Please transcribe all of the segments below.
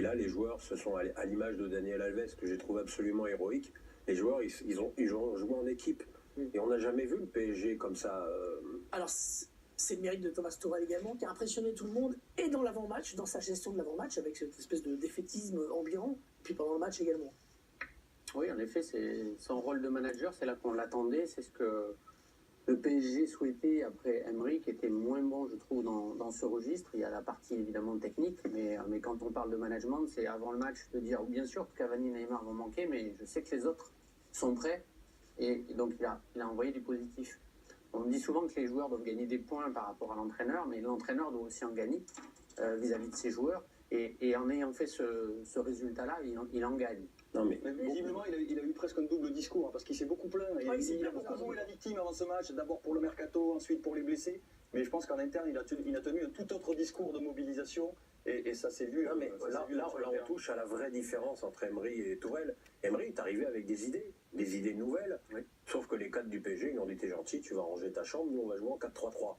là, les joueurs, ce sont à l'image de Daniel Alves, que j'ai trouvé absolument héroïque. Les joueurs, ils ont joué en équipe. Et on n'a jamais vu le PSG comme ça. Alors, c'est le mérite de Thomas Tuchel également, qui a impressionné tout le monde, et dans l'avant-match, dans sa gestion de l'avant-match, avec cette espèce de défaitisme ambiant, puis pendant le match également. Oui, en effet, c'est son rôle de manager, c'est là qu'on l'attendait, c'est ce que le PSG souhaitait après Emery, qui était moins bon, je trouve, dans ce registre. Il y a la partie évidemment technique, mais quand on parle de management, c'est avant le match de dire, bien sûr, Cavani et Neymar vont manquer, mais je sais que les autres sont prêts, et donc il a envoyé du positif. On dit souvent que les joueurs doivent gagner des points par rapport à l'entraîneur, mais l'entraîneur doit aussi en gagner vis-à-vis de ses joueurs. Et en ayant fait ce résultat-là, il en gagne. Non, mais visiblement, il a eu presque un double discours, hein, parce qu'il s'est beaucoup plaint. Il a beaucoup joué la victime avant ce match, d'abord pour le mercato, ensuite pour les blessés. Mais je pense qu'en interne, il a tenu un tout autre discours de mobilisation. Et ça s'est vu. Non, mais là, on touche à la vraie différence entre Emery et Tourelle. Emery est arrivé avec des idées nouvelles. Oui. Sauf que les cadres du PSG, ils ont dit, t'es gentil, tu vas ranger ta chambre, nous on va jouer en 4-3-3.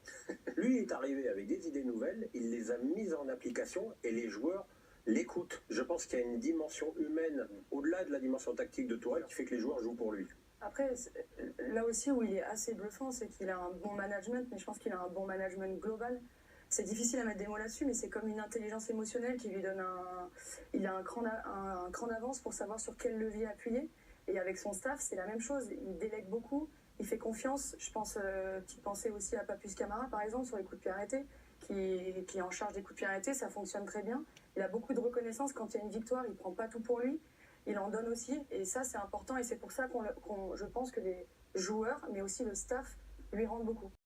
Lui est arrivé avec des idées nouvelles, il les a mises en application et les joueurs l'écoutent. Je pense qu'il y a une dimension humaine, au-delà de la dimension tactique de Tourelle, qui fait que les joueurs jouent pour lui. Après, là aussi où il est assez bluffant, c'est qu'il a un bon management, mais je pense qu'il a un bon management global. C'est difficile à mettre des mots là-dessus, mais c'est comme une intelligence émotionnelle qui lui donne il a un cran d'avance pour savoir sur quel levier appuyer. Et avec son staff, c'est la même chose. Il délègue beaucoup, il fait confiance. Je pense, petite pensée aussi à Papus Camara, par exemple, sur les coups de pied arrêtés, qui est en charge des coups de pied arrêtés. Ça fonctionne très bien. Il a beaucoup de reconnaissance. Quand il y a une victoire, il ne prend pas tout pour lui. Il en donne aussi. Et ça, c'est important. Et c'est pour ça je pense que les joueurs, mais aussi le staff, lui rendent beaucoup.